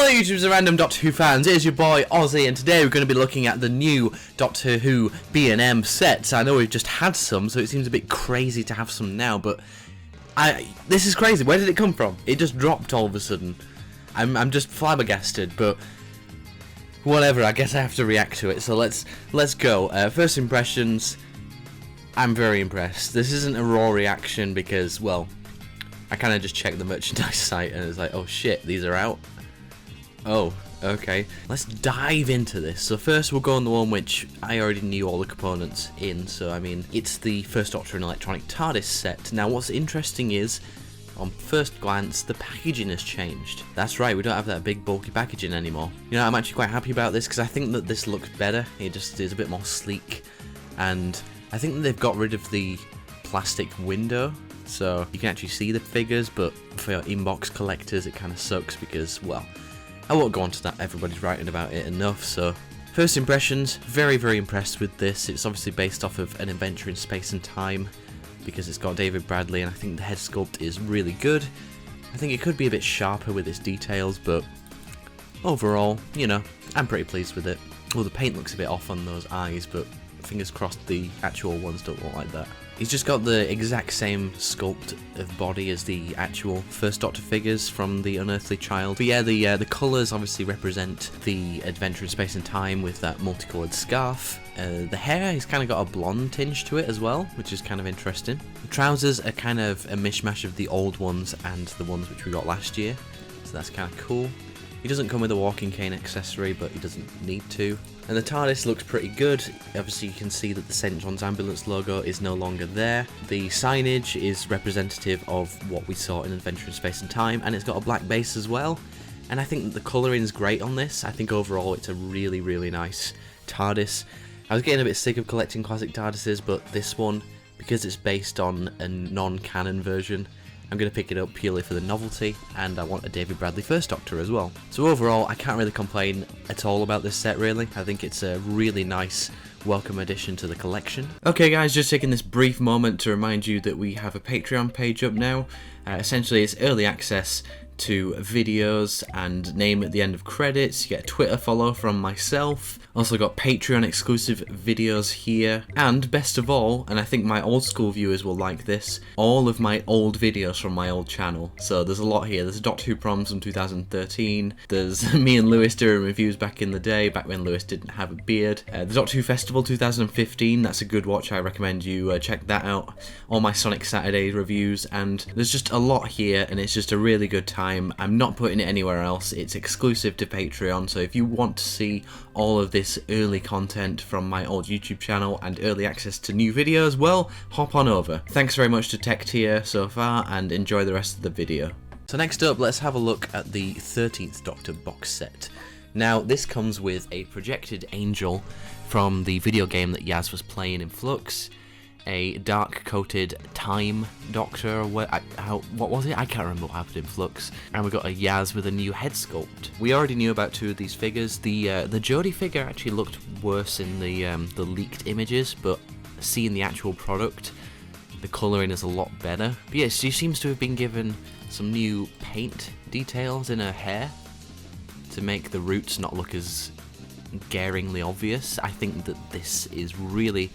Hello YouTubers and random Doctor Who fans, it is your boy Ozzy, and today we're going to be looking at the new Doctor Who B&M sets. I know we've just had some, so it seems a bit crazy to have some now, but this is crazy. Where did it come from? It just dropped all of a sudden. I'm just flabbergasted, but whatever, I guess I have to react to it, so let's go. First impressions, I'm very impressed. This isn't a raw reaction because, well, I kind of just checked the merchandise site and it's like, oh shit, these are out. Oh, okay. Let's dive into this. So first we'll go on the one which I already knew all the components in, so I mean, it's the First Doctor and Electronic TARDIS set. Now what's interesting is, on first glance, the packaging has changed. That's right, we don't have that big bulky packaging anymore. You know, I'm actually quite happy about this because I think that this looks better. It just is a bit more sleek, and I think that they've got rid of the plastic window, so you can actually see the figures, but for your inbox collectors it kind of sucks because, well, I won't go on to that, everybody's writing about it enough. So first impressions, very impressed with this. It's obviously based off of An Adventure in Space and Time because it's got David Bradley, and I think the head sculpt is really good. I think it could be a bit sharper with its details, but overall, you know, I'm pretty pleased with it. Well, the paint looks a bit off on those eyes, but fingers crossed the actual ones don't look like that. He's just got the exact same sculpt of body as the actual First Doctor figures from The Unearthly Child. But yeah, the colours obviously represent the Adventure in Space and Time with that multicoloured scarf. The hair, he's kind of got a blonde tinge to it as well, which is kind of interesting. The trousers are kind of a mishmash of the old ones and the ones which we got last year, so that's kind of cool. He doesn't come with a walking cane accessory, but he doesn't need to. And the TARDIS looks pretty good. Obviously you can see that the St. John's Ambulance logo is no longer there. The signage is representative of what we saw in Adventure in Space and Time, and it's got a black base as well. And I think that the colouring is great on this. I think overall it's a really nice TARDIS. I was getting a bit sick of collecting classic TARDISes, but this one, because it's based on a non-canon version, I'm going to pick it up purely for the novelty, and I want a David Bradley First Doctor as well. So overall, I can't really complain at all about this set, really. I think it's a really nice, welcome addition to the collection. Okay guys, just taking this brief moment to remind you that we have a Patreon page up now. Essentially, it's early access to videos and name at the end of credits. You get a Twitter follow from myself. Also got Patreon exclusive videos here, and best of all, and I think my old school viewers will like this, all of my old videos from my old channel. So there's a lot here. There's Doctor Who Proms from 2013, there's me and Lewis doing reviews back in the day, back when Lewis didn't have a beard. The Doctor Who Festival 2015, that's a good watch, I recommend you check that out. All my Sonic Saturday reviews, and there's just a lot here, and it's just a really good time. I'm not putting it anywhere else, it's exclusive to Patreon, so if you want to see all of this early content from my old YouTube channel and early access to new videos, well, hop on over. Thanks very much to Tech Tier so far, and enjoy the rest of the video. So next up, let's have a look at the 13th Doctor box set. Now, this comes with a projected angel from the video game that Yaz was playing in Flux, a dark-coated Time Doctor, or what was it? I can't remember what happened in Flux. And we got a Yaz with a new head sculpt. We already knew about two of these figures. The Jodie figure actually looked worse in the leaked images, but seeing the actual product, the colouring is a lot better. But yeah, she seems to have been given some new paint details in her hair to make the roots not look as glaringly obvious. I think that this is really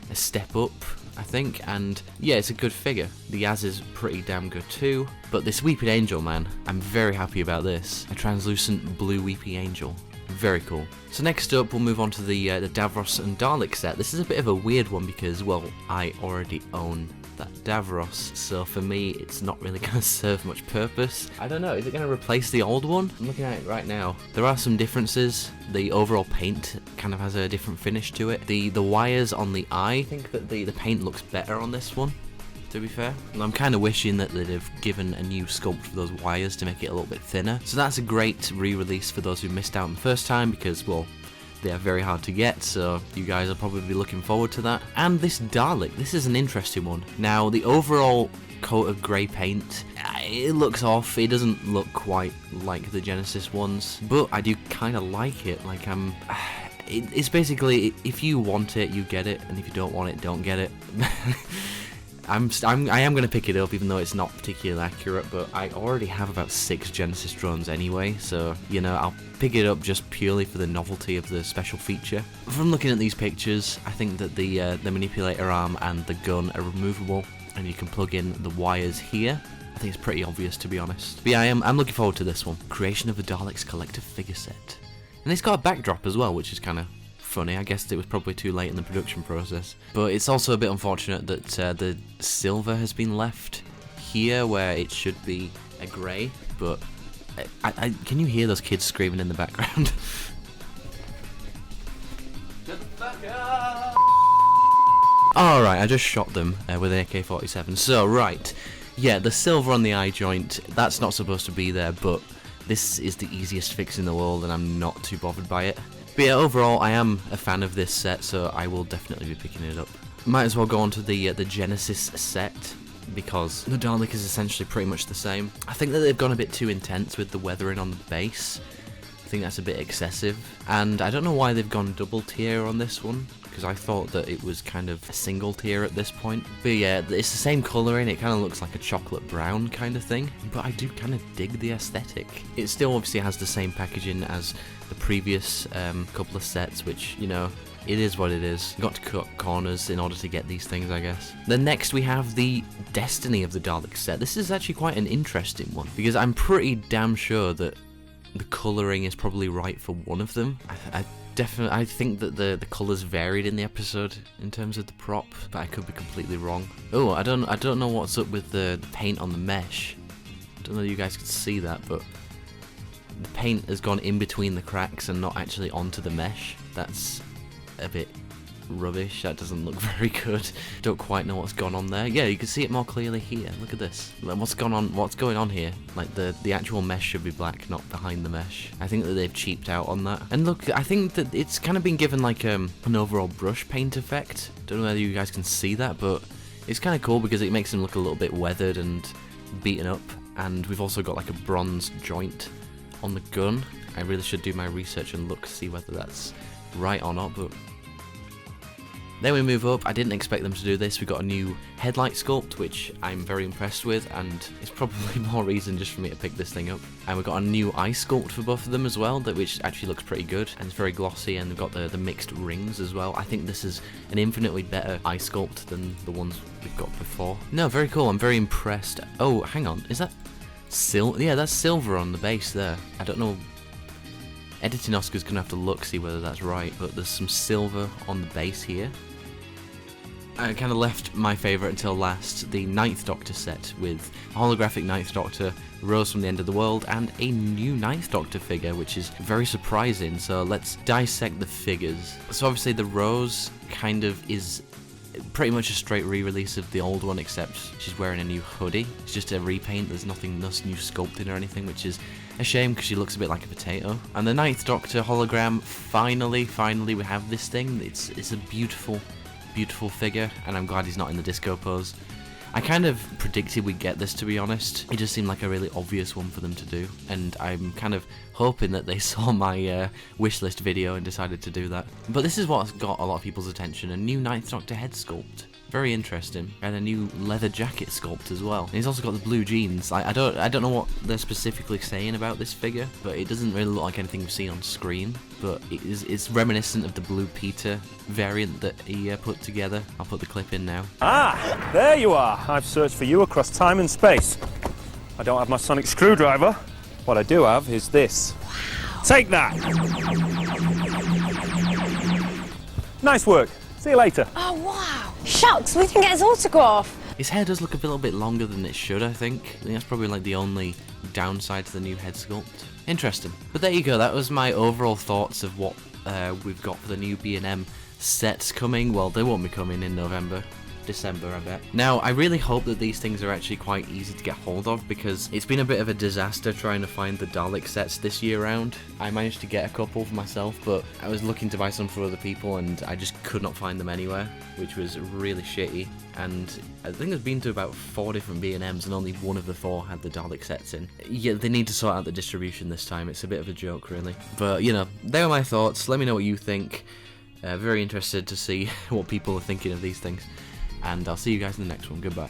a step up, I think, and yeah, it's a good figure. The Yaz is pretty damn good too, but this Weeping Angel, man, I'm very happy about this. A translucent blue Weeping Angel. Very cool. So next up, we'll move on to the Davros and Dalek set. This is a bit of a weird one because, well, I already own that Davros, so for me it's not really going to serve much purpose. I don't know, is it going to replace the old one? I'm looking at it right now. There are some differences. The overall paint kind of has a different finish to it. The wires on the eye, I think that the paint looks better on this one, to be fair. And I'm kind of wishing that they'd have given a new sculpt for those wires to make it a little bit thinner. So that's a great re-release for those who missed out on the first time because, well, they are very hard to get, so you guys are probably looking forward to that. And this Dalek, this is an interesting one. Now, the overall coat of grey paint, it looks off. It doesn't look quite like the Genesis ones, but I do kind of like it. Like, it's basically, if you want it, you get it, and if you don't want it, don't get it. I am going to pick it up, even though it's not particularly accurate, but I already have about 6 Genesis drones anyway, so, you know, I'll pick it up just purely for the novelty of the special feature. From looking at these pictures, I think that the manipulator arm and the gun are removable, and you can plug in the wires here. I think it's pretty obvious, to be honest. But yeah, I'm looking forward to this one. Creation of the Daleks collective figure set. And it's got a backdrop as well, which is kind of funny. I guess it was probably too late in the production process. But it's also a bit unfortunate that the silver has been left here where it should be a grey. But can you hear those kids screaming in the background? Alright, I just shot them with an AK-47. So, right. Yeah, the silver on the eye joint, that's not supposed to be there, but this is the easiest fix in the world and I'm not too bothered by it. But yeah, overall, I am a fan of this set, so I will definitely be picking it up. Might as well go on to the Genesis set, because the Dalek is essentially pretty much the same. I think that they've gone a bit too intense with the weathering on the base. I think that's a bit excessive. And I don't know why they've gone double tier on this one, because I thought that it was kind of a single tier at this point. But yeah, it's the same colouring, it kind of looks like a chocolate brown kind of thing, but I do kind of dig the aesthetic. It still obviously has the same packaging as the previous couple of sets, which, you know, it is what it is. You've got to cut corners in order to get these things, I guess. Then next we have the Destiny of the Dalek set. This is actually quite an interesting one, because I'm pretty damn sure that the colouring is probably right for one of them. I think that the colours varied in the episode in terms of the prop, but I could be completely wrong. Oh, I don't know what's up with the paint on the mesh. I don't know if you guys could see that, but the paint has gone in between the cracks and not actually onto the mesh. That's a bit rubbish. That doesn't look very good. Don't quite know what's gone on there. Yeah, you can see it more clearly here. Look at this. What's going on here? Like the actual mesh should be black, not behind the mesh. I think that they've cheaped out on that. And look, I think that it's kind of been given like an overall brush paint effect. Don't know whether you guys can see that, but it's kind of cool because it makes them look a little bit weathered and beaten up. And we've also got like a bronze joint on the gun. I really should do my research and look, see whether that's right or not, but then we move up. I didn't expect them to do this. We got a new headlight sculpt, which I'm very impressed with, and it's probably more reason just for me to pick this thing up. And we've got a new eye sculpt for both of them as well, which actually looks pretty good, and it's very glossy, and we've got the mixed rings as well. I think this is an infinitely better eye sculpt than the ones we've got before. No, very cool. I'm very impressed. Oh, hang on. Is that silver? Yeah, that's silver on the base there. I don't know. Editing Oscar's gonna have to look, see whether that's right, but there's some silver on the base here. I kind of left my favourite until last, the Ninth Doctor set, with a holographic Ninth Doctor, Rose from the End of the World, and a new Ninth Doctor figure, which is very surprising, so let's dissect the figures. So obviously the Rose kind of is pretty much a straight re-release of the old one, except she's wearing a new hoodie. It's just a repaint, there's no new sculpting or anything, which is a shame because she looks a bit like a potato. And the Ninth Doctor hologram, finally we have this thing. It's a beautiful figure, and I'm glad he's not in the disco pose. I kind of predicted we'd get this, to be honest. It just seemed like a really obvious one for them to do, and I'm kind of hoping that they saw my wishlist video and decided to do that. But this is what's got a lot of people's attention, a new Ninth Doctor head sculpt. Very interesting. And a new leather jacket sculpt as well. And he's also got the blue jeans. I don't know what they're specifically saying about this figure, but it doesn't really look like anything we've seen on screen. But it's reminiscent of the Blue Peter variant that he put together. I'll put the clip in now. Ah, there you are. I've searched for you across time and space. I don't have my sonic screwdriver. What I do have is this. Wow. Take that! Nice work. See you later. Oh, wow. Shucks, we didn't get his autograph. His hair does look a little bit longer than it should, I think. That's probably like the only downside to the new head sculpt. Interesting. But there you go, that was my overall thoughts of what we've got for the new B&M sets coming. Well, they won't be coming in December, I bet. Now, I really hope that these things are actually quite easy to get hold of, because it's been a bit of a disaster trying to find the Dalek sets this year round. I managed to get a couple for myself, but I was looking to buy some for other people and I just could not find them anywhere, which was really shitty. And I think I've been to about 4 different B&Ms and only one of the 4 had the Dalek sets in. Yeah, they need to sort out the distribution this time. It's a bit of a joke, really. But, you know, they are my thoughts. Let me know what you think. Very interested to see what people are thinking of these things. and I'll see you guys in the next one. Goodbye.